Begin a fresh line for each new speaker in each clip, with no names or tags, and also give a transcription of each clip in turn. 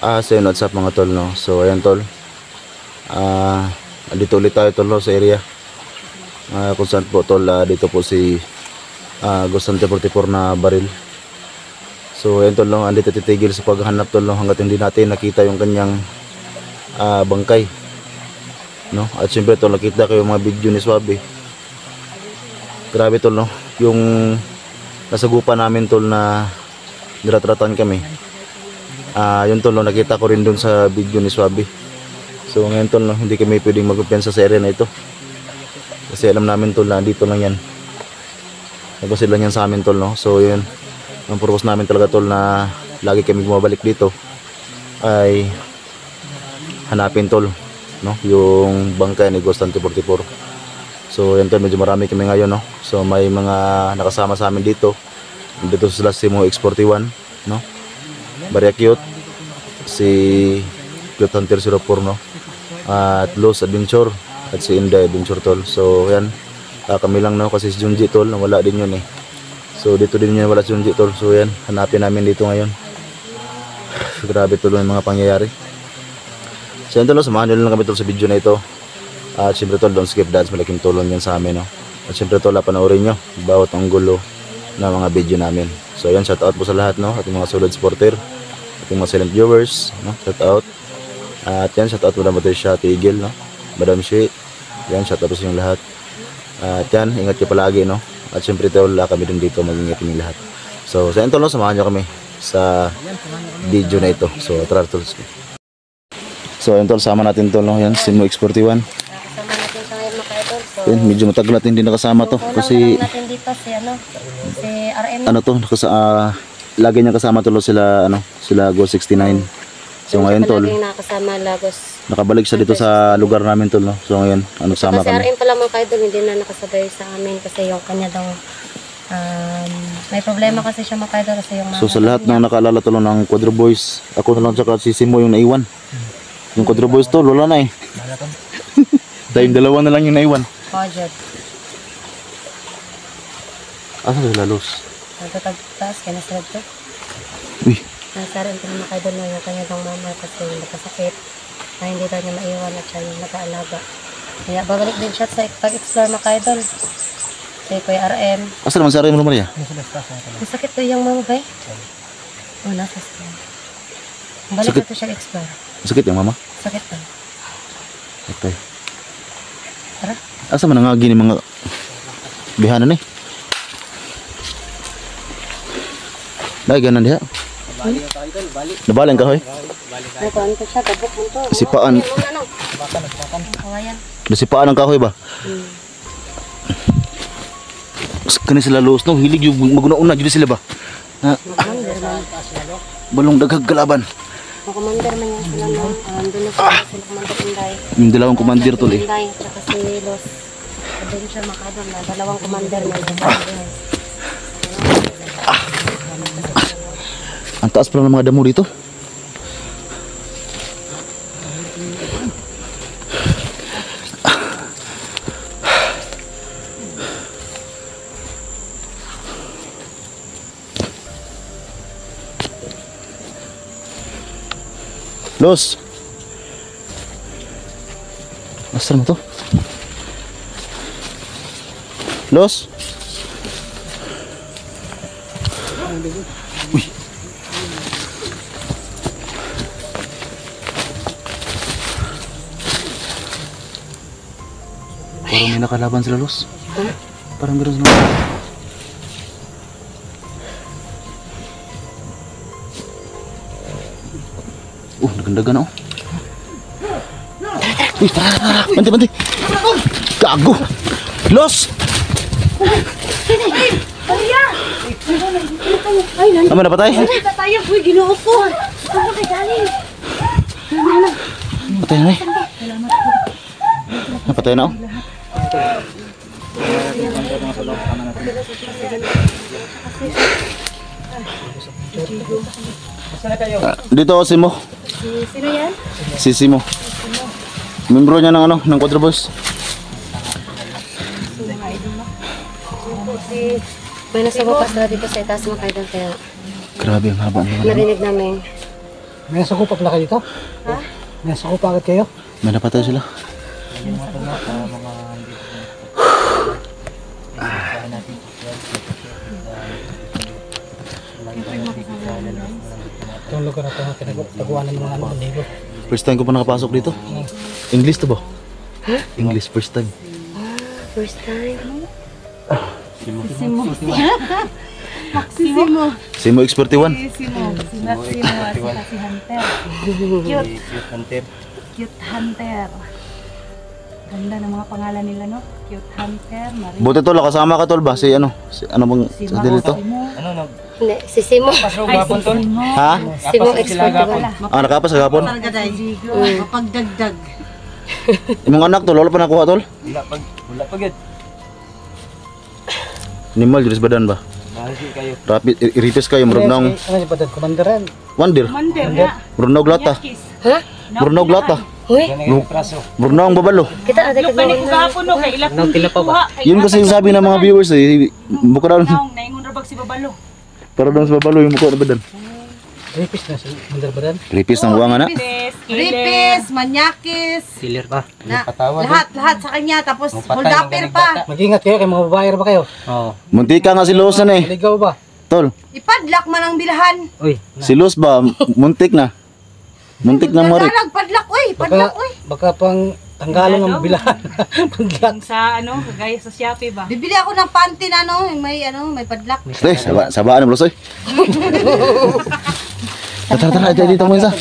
So yun, what's up mga tol, no? So ayan tol, dito ulit tayo tol, no, sa area kung saan po tol, dito po si Ghost Hunter 44 na baril. So ayan tol, no, andito titigil sa paghahanap tol, no, hanggat hindi natin nakita yung kanyang bangkay, no? At syempre tol, nakita ko yung mga video ni Swabe. Grabe tol, no, yung nasagupa namin tol na niratratan kami. Yun tol, no, nakita ko rin dun sa video ni Swabe. So ngayon tol, no, hindi kami pwedeng magpipensa sa area na ito kasi alam namin tol na dito lang yan, nagpasid lang yan sa amin tol, no. So yun, ang purpose namin talaga tol na lagi kami bumabalik dito ay hanapin tol, no, yung bangkay ni Ghost Hunter 44. So yan tol, medyo marami kami ngayon, no. So may mga nakasama sa amin dito sila si Mo X41, no, Barya Cute, si Cute Hunter 04, no, at Los Adventure, at si Inday Adventure tol. So yan, kami lang, no, kasi si Junji tol wala din yun eh. So dito din yun wala si Junji tol. So yan, hanapin namin dito ngayon. Grabe tol yung mga pangyayari. So yan tol, samahan nyo lang kami tol sa video na ito. At syempre tol, don't skip that, malaking tulong yan sa amin, no. At syempre tol, panoorin nyo bawat anggulo na mga video namin. So yan, shout out po sa lahat, no, at yung mga solid supporter, at yung mga silent viewers, no, shout out. At yan, shout out po naman tayo siya, Tigil, no, Madam Shi. Yan, shout out po sa inyong lahat. At yan, ingat kayo palagi, no. At syempre tol, kami din dito, mag-ingat kami lahat. So sa yan tol, no, samahan nyo kami sa video na ito. So tara tol. So yan tol, sama natin tol, no, yan, si Mo X41.
Kasama natin sa ngayon mga idol. So
yan, medyo matagal natin hindi nakasama to kasi
natin dito si si RM.
ano to, lagi niya kasama tol sila, sila Go 69. So ngayon tol,
nakasama Lagos.
nakabalik siya dito sa lugar namin tol, no. So ngayon, sama
Kasi
kami.
RM pala mga idol, hindi na nakasabay sa amin kasi yung kanya daw may problema kasi siya mga idol kasi yung
So sa lahat ng nakaalala tol ng Quadro Boys, ako na lang tsaka si Simo yung naiwan. Yung Quadro Boys tol, wala na eh. Tayong dalawa na lang yung naiwan.
budget.
Asa sila Los?
Nagtatagtaas, kaya nasalad to.
Uy,
Nasa rin po mga idol na yung kanya daw mama kasi nakasakit na hindi daw niya maiwan at siya yung nag-aalaga. Kaya babalik din siya sa pag-explore mga idol. Kasi Kuya RM.
asa naman si Aray mo Maria?
Masakit to yung mama ba eh? Oo, nasa sa balik
Sakit.
na to siya explore.
Sakit yung mama?
Sakit to.
Okay.
Tara.
Asa man nangagi ni mga bihanan eh? Dahil ganan diha. Nabalan ka hoy?
Nagkuhan ko siya, gabok mo to.
Sipaan.
Kawayan.
Nasipaan ang kahoy ba? Kani sila Los, no, hilig yung maguna-una jud sila ba? Na
Commander man.
balong daghag kalaban.
Commander man yan sila no. Doon na sila Commander Inday.
Yung dalawang komandir tol eh.
Inday, tsaka si Los. Doon siya makadol na. Dalawang commander na sa
Ang taas pala ng mga damo dito. Los. Nasaan mo to? Los. Uy. Parang may nakalaban sila Los. Parang meron sila. Nagandagan na oh. Uy, tara. Banti. Gago. Los! Naman napatay?
tayo, boy, ginoo ko. Ano kay galing?
Napatay na eh. Napatay na oh. Dito ako Simo.
Sino yan?
Si Simo. Membro niya ng ng Quadro Boys.
May nasa bukas na dito sa itaas mga idol kaya
Grabe ang haba ng
narinig namin.
May nasukupa pala kayo dito?
Ha?
May nasukupa agad kayo?
May napatay sila.
Itong lugar na ito, pinagtaguanan ng mga ano, libo.
First time ko pa nakapasok dito. English to ba? English, first time.
First time.
Simo X41.
Cute Hunter. Ganda ng mga pangalan nila, no? Cute Hunter, Marie.
Buti tol, kasama ka tol ba? Si ano bang sa dito?
Hindi, si Simo.
Ay, si Simo.
Ha?
Simo X41.
Nakapas sa gapon?
Mapagdagdag.
Imong anak tol, wala pa nakuha tol?
Wala pa gid.
Animal, juris badan ba?
Bahagi kayo.
Rapid, iripis kayo, murunong.
Ano yung padad? Komandaran.
Wandir,
Mander nga.
murunong lata.
Yakis.
Ha?
Murunong lata.
Uy,
Ganang praso.
Murunong babalo.
kita ate
Ano pa ni kugapon no kay ilang kuha.
Yun kasi yung sabi ng mga viewers eh, buka daw,
Naong naingon ra bag si Babalo.
para daw sa babalo yung mukha na badan.
Ripis na sa Komandaran.
Ripis ng buwang na.
Ripis,
Manyakis,
Killer pa.
na,
Patawad.
lahat sa kanya, tapos
Patay,
hold upper
magaling
pa.
bata.
Mag-ingat kayo, kay mga babae ba kayo?
Oo.
Muntika nga si Luz na eh.
Maligaw ba?
Tol,
Ipadlak man ang bilhan.
Uy,
si Luz ba, muntik na. Muntik na marit.
Padlak, uy, padlak, uy.
baka pang tanggalan ng bilahan. Padlak.
Sa ano, gaya sa Shopee ba?
Bibili ako ng panty na may padlak.
Eh, sabaan mo Luz eh. Tara, dito mo isa.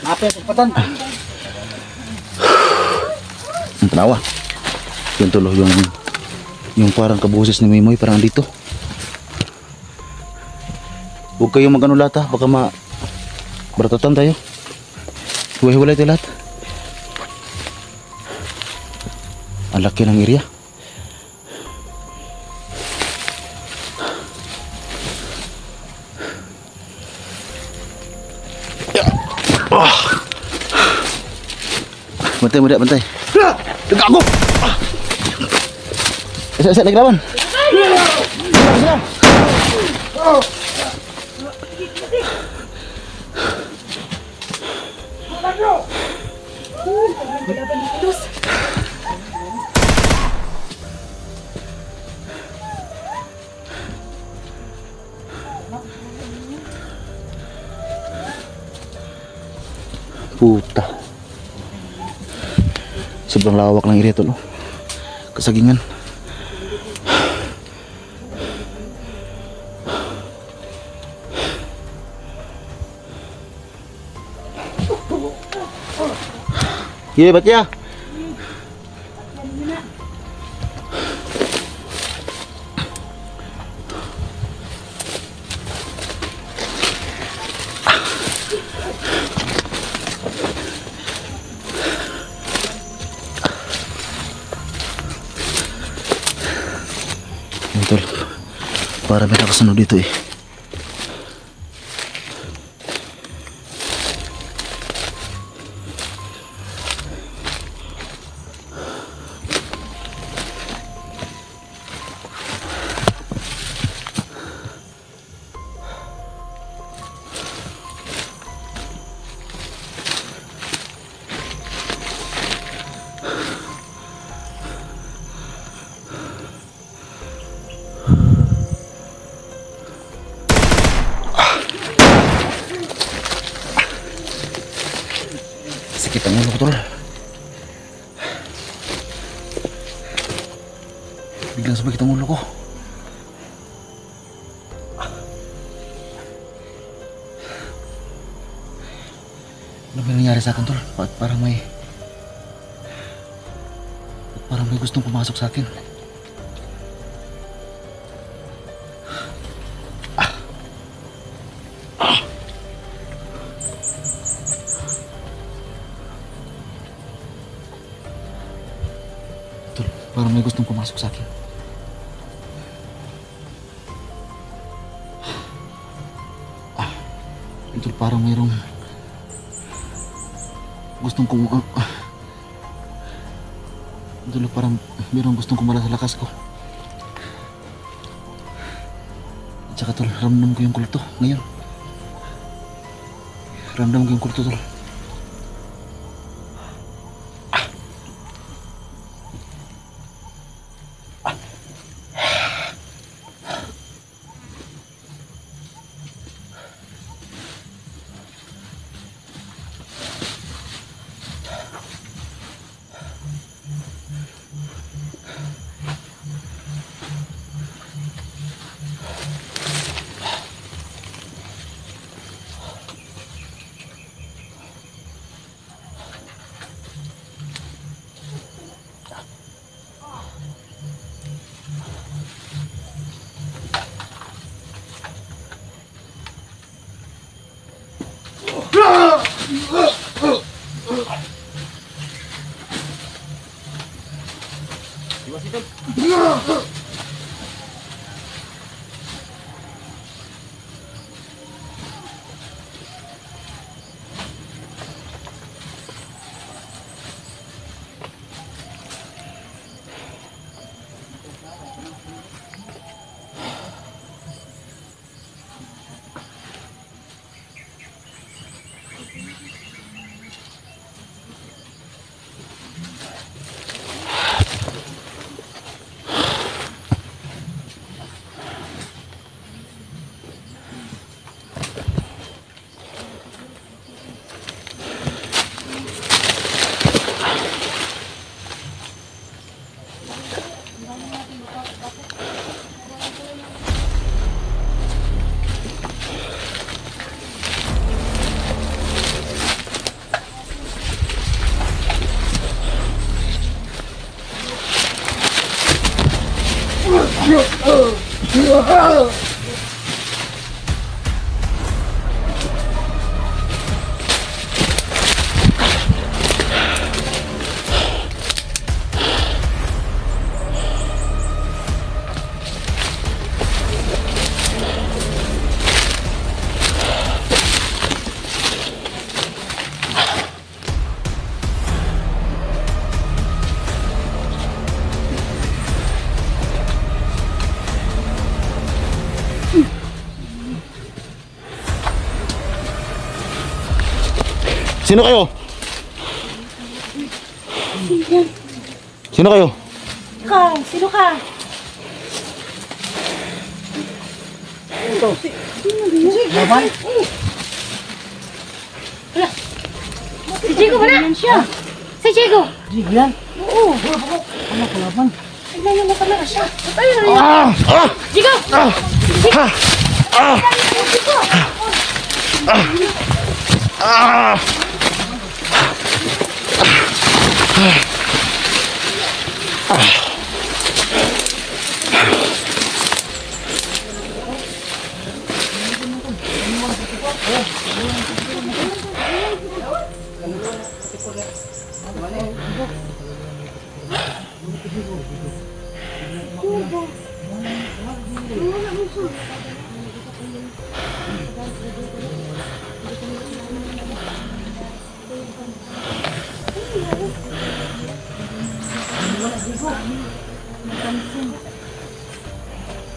Apa yung pagpatan?
Ang tanawa. Yung tulo, yung parang kabusis ni Mimoy, parang dito. Huwag kayong mag-ano lahat ha, baka baratatan tayo. Hiwa-hiwalay tayo lahat. Ang laki ng area. Bantay mo dia, bantay. Tegak aku. Saya lagi lawan. Puta. Sobrang lawak ng area to, no? Kasagingan. Iya, ba't ya? Tol, para may nakasunod dito eh. Sakit ang ulo ko, tol. Biglang sumakit ang ulo ko. Ano ba nangyari sa akin, tol? Parang may gustong pumasok sa akin. Tol, parang may gustong pumasok sa akin. Tol, parang mayroong gustong Tol, parang mayroong gustong kumala sa lakas ko. At saka tol, ramdam ko yung kulto ngayon.
Ramdam ko yung kurto tol.
Sino kayo? Sino kayo?
Ikaw, sino ka?
Si Chico ba na? Si Chico!
Sige yan.
Oo!
Ano kalaban?
Tignan mo talaga siya. Tayo na yun! Chico!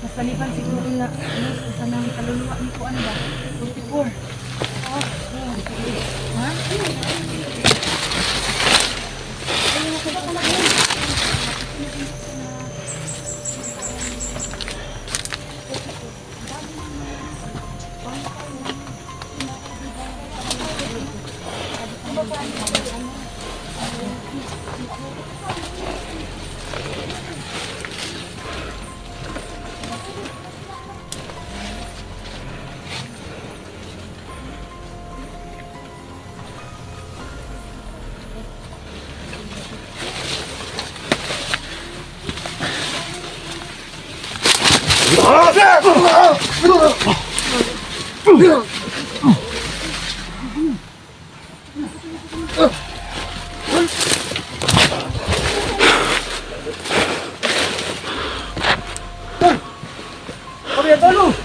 Masalipan siguro na sa nang kaluluwa ni ko ano ba? 44.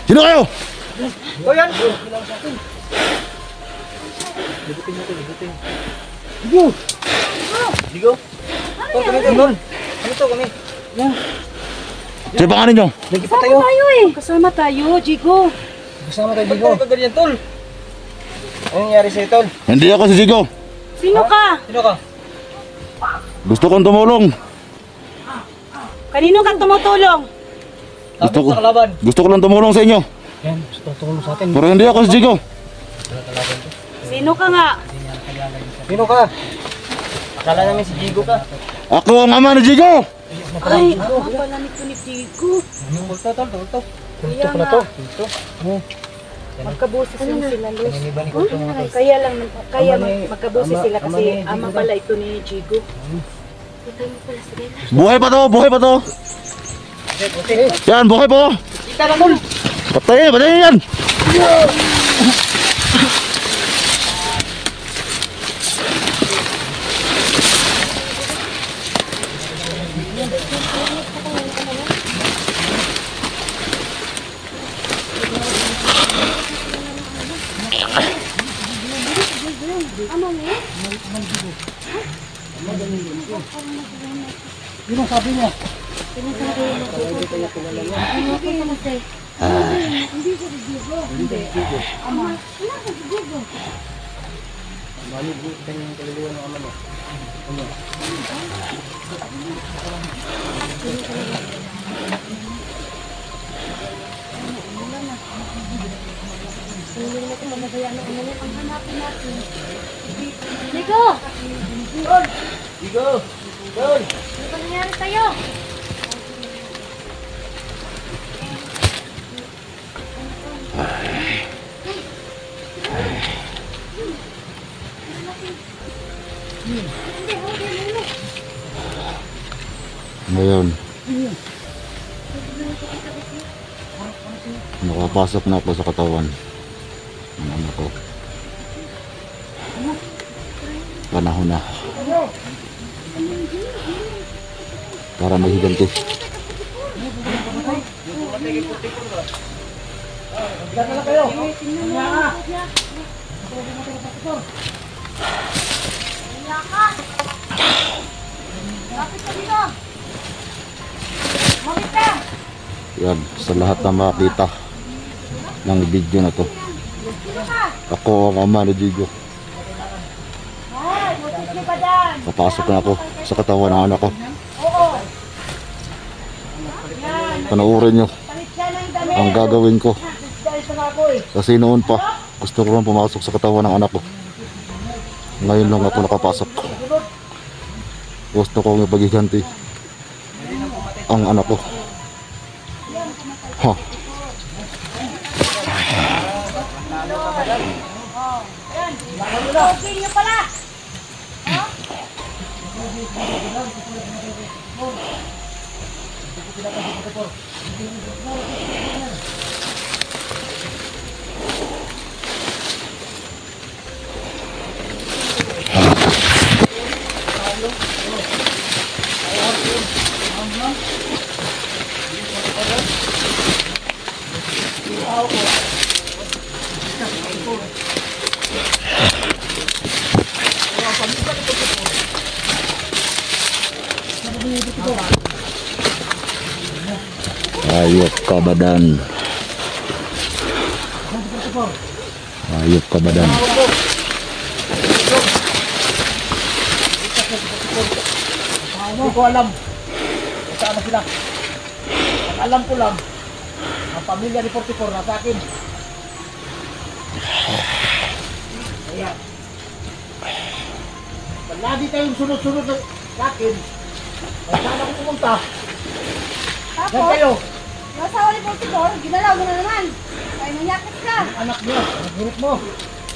Sino kayo?
O yan. Digo. Tol, kami tol. Ano to kami? Yan.
Sino pangalan nyo?
Lagi pa tayo.
Kasama tayo, Jigo.
Kasama tayo Digo. Pagka ganyan tol.
Ano nangyari sa'yo, tol?
Hindi ako si Jigo.
Sino ka?
Sino ka?
Gusto kong tumulong.
Kanino ka tumutulong?
Gusto ko,
Sa kalaban.
gusto ko lang tumulong sa inyo.
Yan, gusto tulong sa atin.
Pero hindi ako si Jigo.
Sino ka nga?
Sino ka?
Akala namin si Jigo ka.
Ako ang ama ni Jigo.
Ay, ama pala nito ni Tigo.
Tulto, tol, tulto.
Kaya
Tulto pala
nga,
to.
magkabusis lang sila, Luz.
Naniniba ni Kulto mga tol.
Kaya lang, kaya
Ama ni-
magkabusis
ama-
sila
ama
kasi
ni
ama
Jigo.
pala ito ni Jigo.
Buhay pa to, buhay pa to. Yan, buhay pa. Patayin, patayin yan.
Yun ang sabi niya.
Nico!
Jigo! Tol!
Ano ba nangyari sa'yo?
Ngayon, nakapasok na ako sa katawan ng anak ko. Panahon na para may higanti. Yan, sa lahat na makita ng video na to, ako ang ama ni Jigo. Papasok na ako sa katawan ng anak ko. Panoorin nyo ang gagawin ko. Kasi noon pa, gusto ko lang pumasok sa katawan ng anak ko. Ngayon lang ako nakapasok. Gusto kong ipaghiganti ang anak ko. Ha. Ayop ka badan. Ayop ka badan.
Hindi ko alam kung saan na sila. Ang alam ko lang, ang pamilya ni 44 nasa akin. Kaya, lagi tayong sunod-sunod sa akin. Kung saan ako pumunta, yan kayo.
Nasawa ni 44, ginalaw mo na naman. Kaya nanyakit ka.
Yung anak niya, ang hirap mo.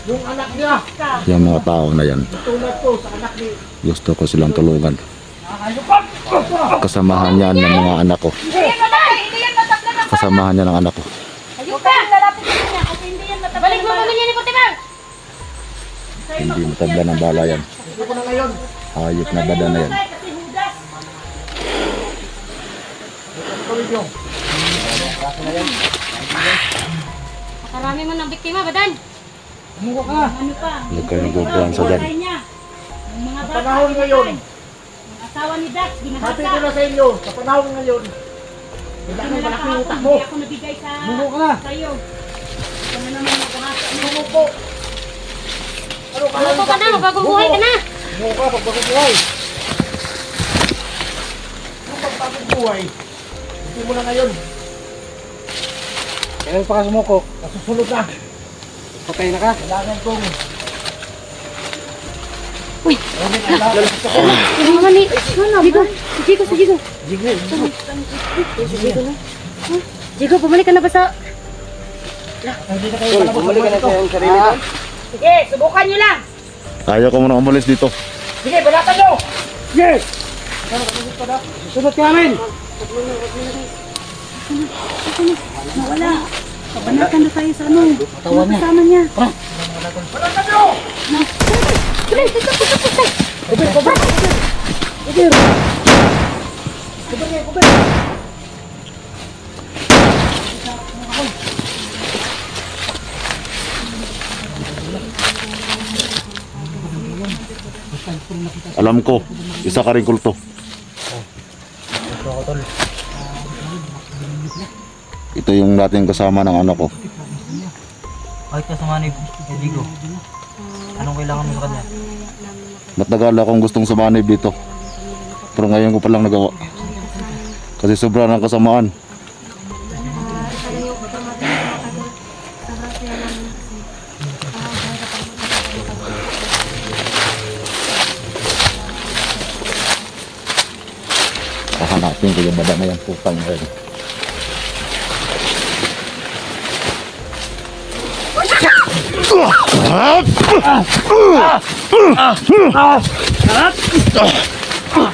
Yung anak niya,
Yung mga tao na yan,
tulad ko sa anak ni
gusto ko silang tulungan.
Ayupan!
Kasamahan yan ng mga anak ko.
Hindi yan matay! Hindi yan matabla ng
Kasamahan yan ng anak ko.
Huwag ka! Lalapit ka niya kasi hindi yan matabla. Balik mo mamilya ni Putibang!
Hindi matabla ng bala yan.
Hindi ko na ngayon.
Hayop na badan na yan.
Kasi Judas!
Tuloy nyo.
Makarami mo ng biktima, Badan.
Umuko ka.
Ano pa?
Huwag kayong gugawin sa dyan.
Patay niya. Ang mga
Sa
bata,
panahon ngayon,
ang asawa ni Dax,
sabi
binahasa.
ko na sa inyo, sa panahon ngayon, wala nang
Pinala
malaking
ka
utak
ako,
mo.
hindi ako nabigay sa
Umuko ka.
sa'yo. Ito na naman maghahasa mo.
Umuko.
Ano ka na? Bagong buhay ka na.
Sumuko ka, pagbagong buhay. Yung pagbagong buhay, hindi mo na ngayon. Kailan pa ka sumuko? Nasusunod na. Patay na ka? Kailangan kong...
Uy! Ano nga ni? Jigo! Jigo! Jigo! Jigo na. Jigo, bumalik ka na ba sa...
Tol, bumalik ka na sa iyong sarili, Tol.
Sige, subukan nyo lang.
Kaya ko muna umalis dito.
Sige, balatan nyo! Yes! Susunod ka namin!
Nawala. Pabanatan na tayo sa ano. Tawa niya. Kasama niya.
Balatan nyo!
Alam ko, isa ka rin kulto. Ito yung dating kasama ng anak ko.
Bakit ka sumanib kay Jigo? Anong kailangan mo sa kanya?
Matagal akong gustong sumanib dito. Pero ngayon ko palang nagawa. Kasi sobra ng kasamaan. Hahanapin ko yung baba na yung putang yun.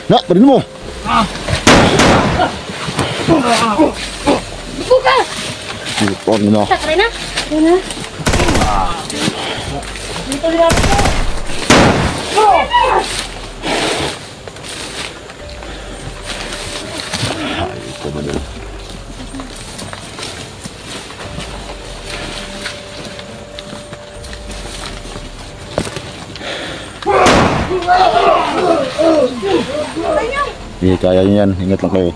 Na, parin mo!
Buka!
Ipon mo na.
Sakre na? Ano? Dito lang ako.
Ito na din. Hindi, kaya nyo yan. Ingat lang kayo.